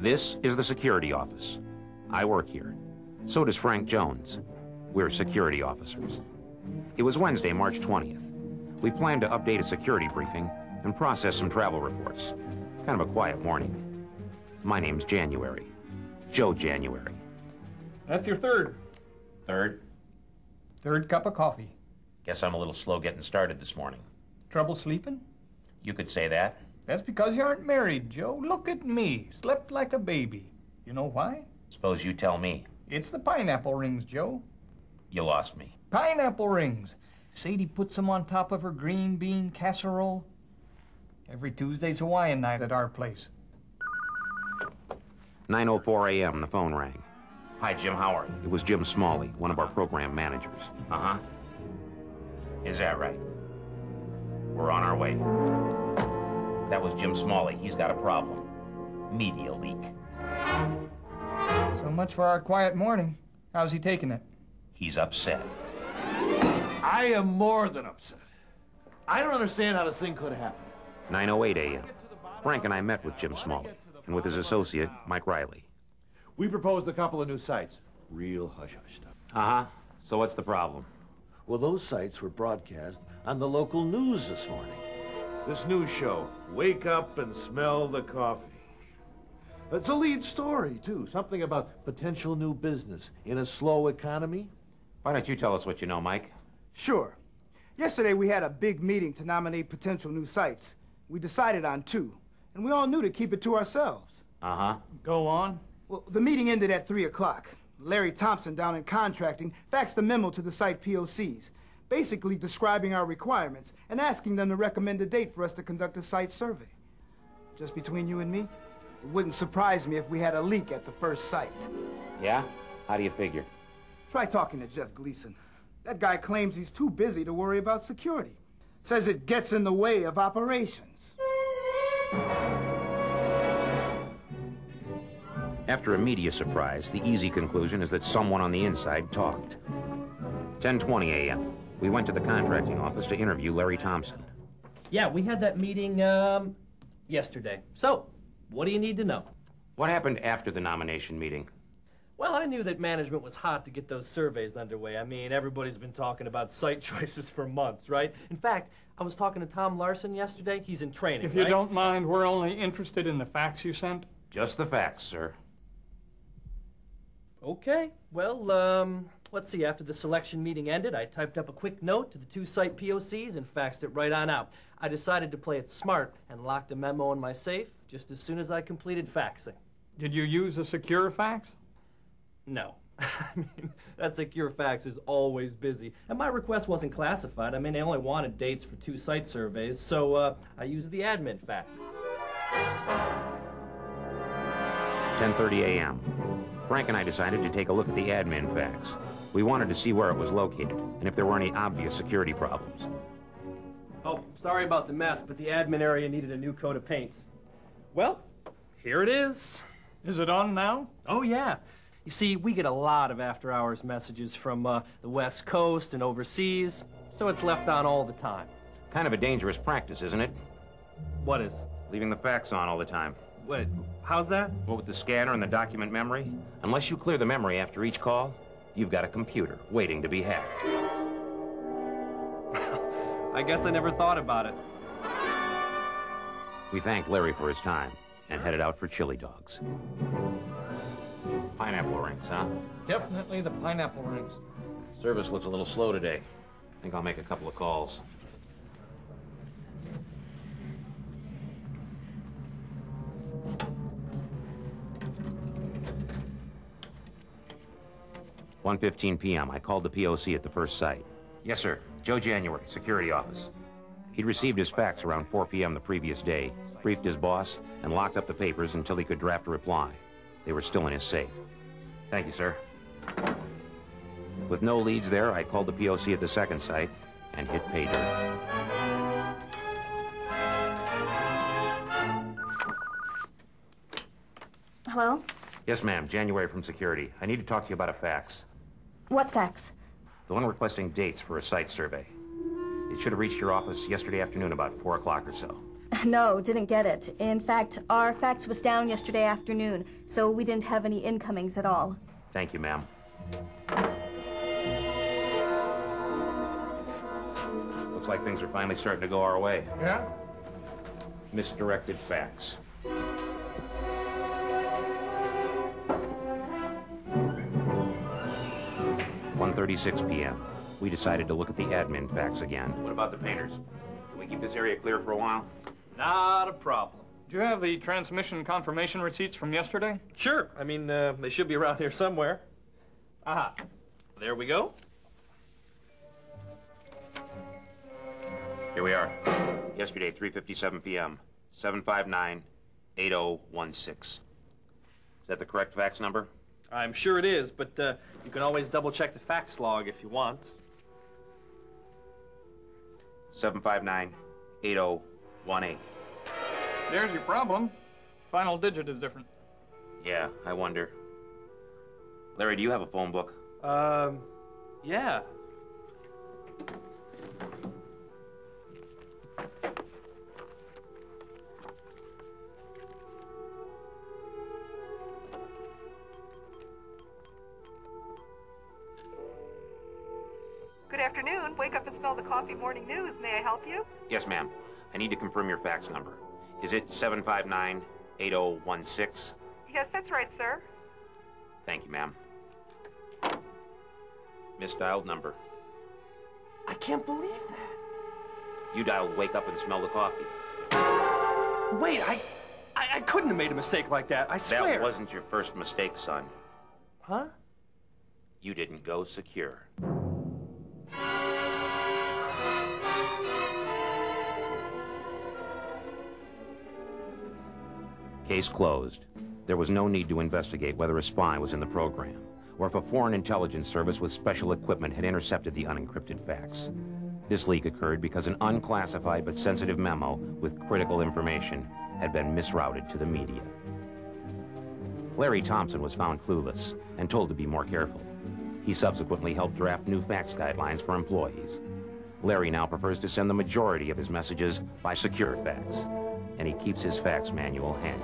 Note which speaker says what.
Speaker 1: This is the security office. I work here. So does Frank Jones. We're security officers. It was Wednesday, March 20th. We planned to update a security briefing and process some travel reports. Kind of a quiet morning. My name's January. Joe January.
Speaker 2: That's your third.
Speaker 1: Third?
Speaker 2: Third cup of coffee.
Speaker 1: Guess I'm a little slow getting started this morning.
Speaker 2: Trouble sleeping?
Speaker 1: You could say that.
Speaker 2: That's because you aren't married, Joe. Look at me. Slept like a baby. You know why?
Speaker 1: Suppose you tell me.
Speaker 2: It's the pineapple rings, Joe.
Speaker 1: You lost me.
Speaker 2: Pineapple rings. Sadie puts them on top of her green bean casserole. Every Tuesday's Hawaiian night at our place.
Speaker 1: 9:04 a.m. the phone rang. Hi, Jim, how are you? It was Jim Smalley, one of our program managers. Uh-huh. Is that right? We're on our way. That was Jim Smalley. He's got a problem. Media leak.
Speaker 2: So much for our quiet morning. How's he taking it?
Speaker 1: He's upset.
Speaker 3: I am more than upset. I don't understand how this thing could happen.
Speaker 1: 9:08 a.m. Frank and I met with Jim Smalley and with his associate, Mike Riley.
Speaker 3: We proposed a couple of new sites. Real hush-hush stuff.
Speaker 1: Uh-huh. So what's the problem?
Speaker 3: Well, those sites were broadcast on the local news this morning. This news show, Wake Up and Smell the Coffee. It's a lead story, too. Something about potential new business in a slow economy.
Speaker 1: Why don't you tell us what you know, Mike?
Speaker 4: Sure. Yesterday we had a big meeting to nominate potential new sites. We decided on 2, and we all knew to keep it to ourselves.
Speaker 1: Uh-huh.
Speaker 2: Go on.
Speaker 4: Well, the meeting ended at 3 o'clock. Larry Thompson down in contracting faxed a memo to the site POCs, basically describing our requirements and asking them to recommend a date for us to conduct a site survey. Just between you and me, it wouldn't surprise me if we had a leak at the first site.
Speaker 1: Yeah? How do you figure?
Speaker 4: Try talking to Jeff Gleason. That guy claims he's too busy to worry about security. Says it gets in the way of operations.
Speaker 1: After a media surprise, the easy conclusion is that someone on the inside talked. 10:20 a.m. We went to the contracting office to interview Larry Thompson.
Speaker 5: Yeah, we had that meeting yesterday. So, what do you need to know?
Speaker 1: What happened after the nomination meeting?
Speaker 5: Well, I knew that management was hot to get those surveys underway. I mean, everybody's been talking about site choices for months, right? In fact, I was talking to Tom Larson yesterday. He's in training,
Speaker 2: If you
Speaker 5: right?
Speaker 2: don't mind, we're only interested in the facts you sent.
Speaker 1: Just the facts, sir.
Speaker 5: Okay, well, let's see. After the selection meeting ended, I typed up a quick note to the 2 site POCs and faxed it right on out. I decided to play it smart and locked the memo in my safe just as soon as I completed faxing.
Speaker 2: Did you use a secure fax?
Speaker 5: No. I mean, that secure fax is always busy. And my request wasn't classified. I mean, they only wanted dates for 2 site surveys, so I used the admin fax.
Speaker 1: 10:30 a.m. Frank and I decided to take a look at the admin fax. We wanted to see where it was located and if there were any obvious security problems.
Speaker 5: Oh, sorry about the mess, but the admin area needed a new coat of paint. Well, here it is.
Speaker 2: Is it on now?
Speaker 5: Oh, yeah. You see, we get a lot of after-hours messages from the West Coast and overseas, so it's left on all the time.
Speaker 1: Kind of a dangerous practice, isn't it?
Speaker 5: What is?
Speaker 1: Leaving the fax on all the time.
Speaker 5: Wait, how's that?
Speaker 1: Well, with the scanner and the document memory, unless you clear the memory after each call, you've got a computer waiting to be hacked.
Speaker 5: I guess I never thought about it.
Speaker 1: We thanked Larry for his time and headed out for chili dogs. Pineapple rings, huh?
Speaker 2: Definitely the pineapple rings.
Speaker 1: Service looks a little slow today. I think I'll make a couple of calls. "1:15 p.m. I called the POC at the first site. Yes, sir. Joe January, security office. He'd received his fax around 4 p.m. the previous day, briefed his boss, and locked up the papers until he could draft a reply. They were still in his safe. Thank you, sir. With no leads there, I called the POC at the second site and hit pay dirt.
Speaker 6: Hello?
Speaker 1: Yes, ma'am. January from security. I need to talk to you about a fax.
Speaker 6: What fax?
Speaker 1: The one requesting dates for a site survey. It should have reached your office yesterday afternoon about 4 o'clock or so.
Speaker 6: No, didn't get it. In fact, our fax was down yesterday afternoon, so we didn't have any incomings at all.
Speaker 1: Thank you, ma'am. Looks like things are finally starting to go our way.
Speaker 2: Yeah?
Speaker 1: Misdirected fax. "1:36 p.m. We decided to look at the admin fax again. What about the painters? Can we keep this area clear for a while?
Speaker 5: Not a problem.
Speaker 2: Do you have the transmission confirmation receipts from yesterday?
Speaker 5: Sure. I mean, they should be around here somewhere. Aha. There we go.
Speaker 1: Here we are. Yesterday, 3:57 p.m. 759-8016. Is that the correct fax number?
Speaker 5: I'm sure it is, but you can always double-check the fax log if you want.
Speaker 1: 759-8018.
Speaker 2: There's your problem. Final digit is different.
Speaker 1: Yeah, I wonder. Larry, do you have a phone book?
Speaker 5: Yeah.
Speaker 7: Good afternoon. Wake up and smell the coffee morning news. May I help you?
Speaker 1: Yes, ma'am. I need to confirm your fax number. Is it 759-8016?
Speaker 7: Yes, that's right, sir.
Speaker 1: Thank you, ma'am. Misdialed number.
Speaker 5: I can't believe that.
Speaker 1: You dialed "wake up and smell the coffee."
Speaker 5: Wait, I couldn't have made a mistake like that. I swear.
Speaker 1: That wasn't your first mistake, son.
Speaker 5: Huh?
Speaker 1: You didn't go secure. Case closed. There was no need to investigate whether a spy was in the program, or if a foreign intelligence service with special equipment had intercepted the unencrypted fax. This leak occurred because an unclassified but sensitive memo with critical information had been misrouted to the media. Larry Thompson was found clueless and told to be more careful. He subsequently helped draft new fax guidelines for employees. Larry now prefers to send the majority of his messages by secure fax, and he keeps his fax manual handy.